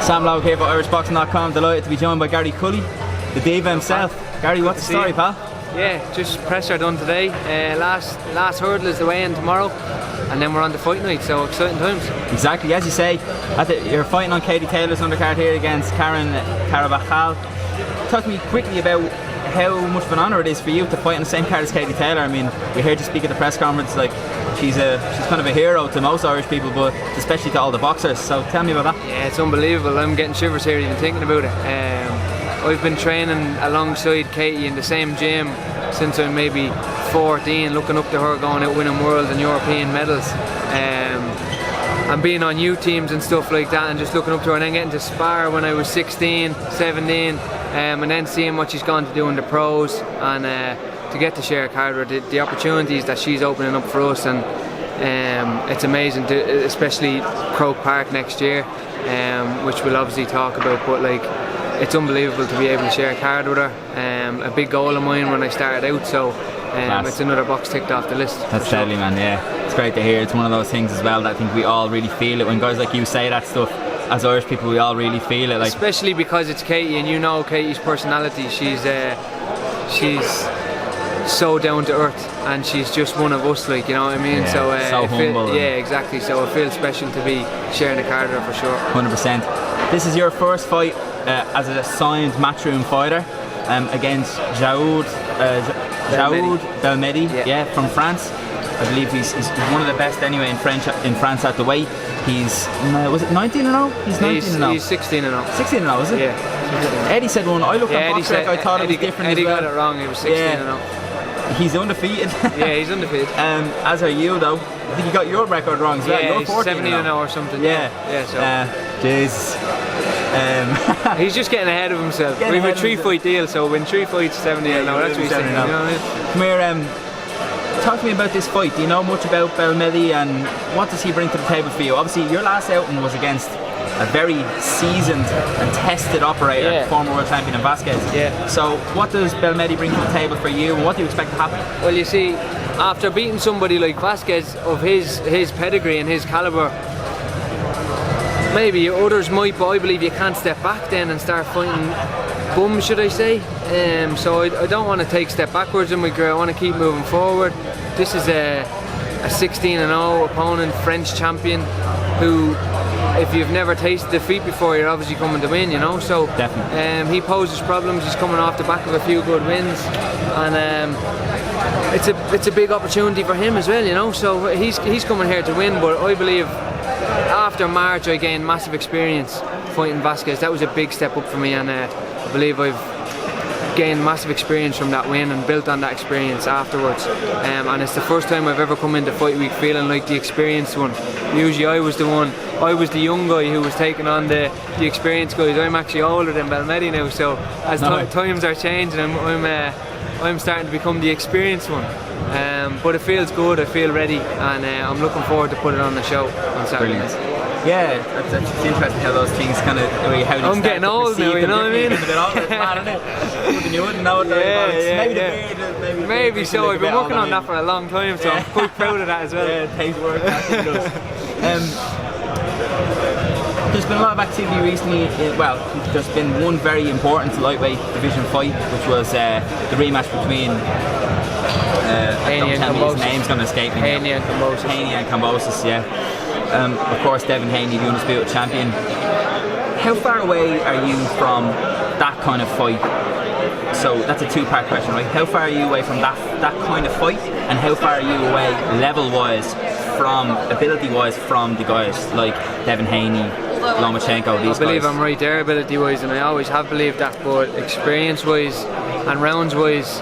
Sam Logue here for IrishBoxing.com. Delighted to be joined by Gary Cully, the diva himself. Gary, what's the story, pal? Yeah, just pressure done today. Last hurdle is the weigh-in tomorrow, and then we're on the fight night, so exciting times. Exactly, as you say, you're fighting on Katie Taylor's undercard here against CARABAJAL. Talk to me quickly about how much of an honour it is for you to fight on the same card as Katie Taylor. I mean, we heard you speak at the press conference, like she's kind of a hero to most Irish people, but especially to all the boxers. So tell me about that. Yeah, it's unbelievable. I'm getting shivers here even thinking about it. I've been training alongside Katie in the same gym since I'm maybe 14, looking up to her, going out winning world and European medals. And being on youth teams and stuff like that, and just looking up to her, and then getting to spar when I was 16, 17, and then seeing what she's gone to do in the pros, and to get to share a card with her, the opportunities that she's opening up for us, and it's amazing, especially Croke Park next year, which we'll obviously talk about, but like, it's unbelievable to be able to share a card with her. A big goal of mine when I started out, so it's another box ticked off the list. That's deadly, man. Yeah, it's great to hear. It's one of those things as well that I think we all really feel it when guys like you say that stuff. As Irish people, we all really feel it. Like, especially because it's Katie, and you know Katie's personality. She's so down to earth, and she's just one of us, like, you know what I mean. Yeah, so humble. Yeah, exactly. So it feels special to be sharing a card with her for sure. 100%. This is your first fight as a signed matchroom fighter against Jaoud BELMEHDI, yeah, from France. I believe he's one of the best anyway in France at the weight. He's was it 19-0? He's 19-0. He's 16-0. 16-0, is it? Yeah. Eddie said one. I looked at Boxrec, I thought it was different. Eddie as well. got it wrong. He was 16-0. Yeah. He's undefeated. Yeah, he's undefeated. As are you, though. I think you got your record wrong as well. Yeah, you're he's 17-0 or something. Yeah. So. Jesus. He's just getting ahead of himself. We have a 3-fight deal, so win 3 fights, 70-0. That's what he's saying. You know what I mean? Come here. Talk to me about this fight. Do you know much about BELMEHDI, and what does he bring to the table for you? Obviously, your last outing was against a very seasoned and tested operator, former world champion in Vasquez. Yeah. So, what does BELMEHDI bring to the table for you, and what do you expect to happen? Well, you see, after beating somebody like Vasquez of his pedigree and his calibre, maybe others might, but I believe you can't step back then and start fighting bums, should I say. So I don't want to take a step backwards in my career. I want to keep moving forward. This is a 16-0 opponent, French champion, who, if you've never tasted defeat before, you're obviously coming to win, you know. So definitely. He poses problems. He's coming off the back of a few good wins, and it's a big opportunity for him as well, you know. So he's coming here to win, but I believe after March I gained massive experience fighting Vasquez. That was a big step up for me, and I believe I've gained massive experience from that win and built on that experience afterwards. And it's the first time I've ever come into fight week feeling like the experienced one. Usually I was the young guy who was taking on the experienced guys. I'm actually older than BELMEHDI now, so as times are changing, I'm starting to become the experienced one. But it feels good, I feel ready, and I'm looking forward to putting on the show on Saturday. Brilliant. Yeah, it's interesting how those things kind of. I'm getting old now, you know what I mean? You wouldn't know it. Maybe so. I've been working on that for a long time, so I'm quite proud of that as well. Yeah, it takes work. There's been a lot of activity recently. Well, there's been one very important lightweight division fight, which was the rematch between. Haney and Cambosis. His name's going to escape me. Haney and Cambosis. Haney and Cambosis, yeah. Of course, Devin Haney, the undisputed champion. How far away are you from that kind of fight? So that's a two-part question, right? How far are you away from that kind of fight, and how far are you away level-wise, ability-wise, from the guys like Devin Haney, Lomachenko, these guys? I believe I'm right there ability-wise, and I always have believed that, but experience-wise and rounds-wise,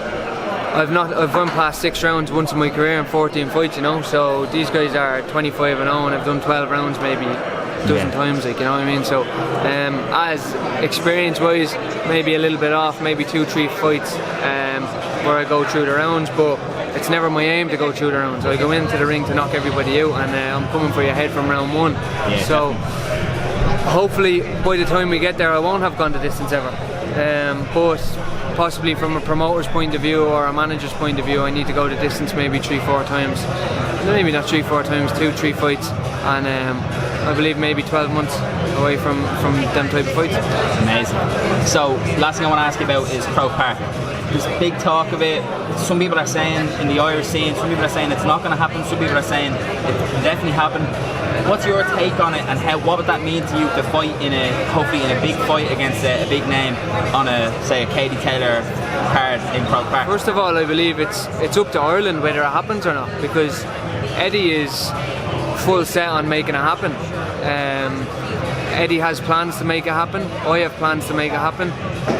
I've run past 6 rounds once in my career in 14 fights, you know. So these guys are 25-0, and I've done 12 rounds maybe a dozen times, like, you know what I mean. So as experience-wise, maybe a little bit off, maybe 2-3 fights where I go through the rounds, but it's never my aim to go through the rounds. I go into the ring to knock everybody out, and I'm coming for your head from round 1. Yeah, so hopefully by the time we get there, I won't have gone the distance ever. But possibly from a promoter's point of view or a manager's point of view, I need to go the distance maybe 3-4 times. Maybe not 3-4 times, 2-3 fights, and I believe maybe 12 months away from them type of fights. Amazing. So, last thing I want to ask you about is Croke Park. There's big talk of it. Some people are saying in the Irish scene, some people are saying it's not going to happen, some people are saying it can definitely happen. What's your take on it, and what would that mean to you to fight hopefully in a big fight against a big name on say a Katie Taylor card in Croke Park? First of all, I believe it's up to Ireland whether it happens or not, because Eddie is full set on making it happen. Eddie has plans to make it happen. I have plans to make it happen.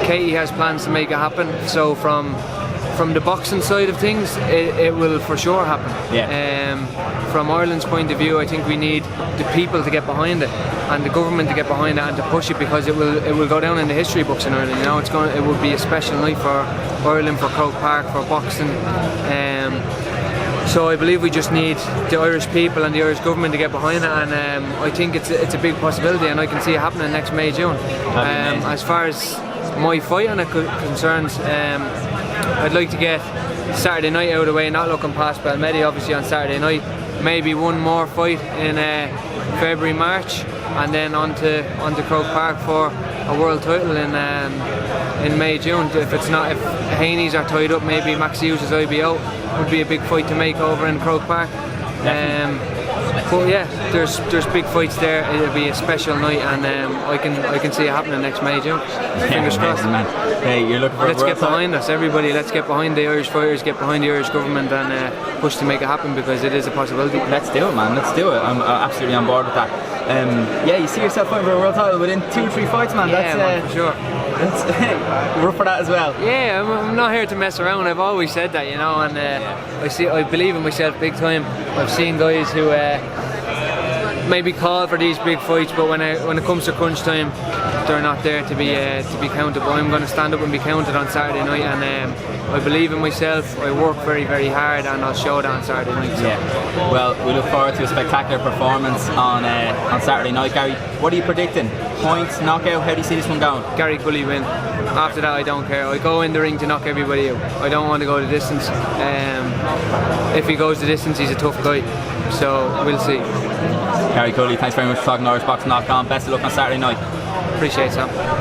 Katie has plans to make it happen. So from the boxing side of things, it will for sure happen. Yeah. From Ireland's point of view, I think we need the people to get behind it and the government to get behind it and to push it, because it will go down in the history books in Ireland. You know, it will be a special night for Ireland, for Croke Park, for boxing. So I believe we just need the Irish people and the Irish government to get behind it, and I think it's a big possibility, and I can see it happening next May, June. As far as my fight on it concerns, I'd like to get Saturday night out of the way, not looking past BELMEHDI obviously on Saturday night. Maybe one more fight in February, March, and then on to Croke Park for a world title in May, June. If Haney's are tied up, maybe Max Hughes' IBO would be a big fight to make over in Croke Park. But yeah, there's big fights there. It'll be a special night, and I can see it happening next May, June. Fingers crossed. Man. Hey, you're looking for let's get behind us, everybody. Let's get behind the Irish fighters, get behind the Irish government, and push to make it happen, because it is a possibility. Let's do it, man. Let's do it. I'm absolutely on board with that. Yeah, you see yourself fighting for a world title within 2 or 3 fights, man. Yeah, man, for sure. We're up for that as well. Yeah, I'm not here to mess around. I've always said that, you know, and I believe in myself big time. I've seen guys who maybe call for these big fights, but when it comes to crunch time, they're not there to be counted. But I'm going to stand up and be counted on Saturday night, and I believe in myself. I work very, very hard, and I'll show that on Saturday night. So. Yeah. Well, we look forward to a spectacular performance on Saturday night, Gary. What are you predicting? Points, knockout? How do you see this one going? Gary Cully win. After that, I don't care. I go in the ring to knock everybody out. I don't want to go the distance. If he goes the distance, he's a tough guy. So we'll see. Gary Cully, thanks very much for talking to IrishBoxing.com. Best of luck on Saturday night. Appreciate it, Sam.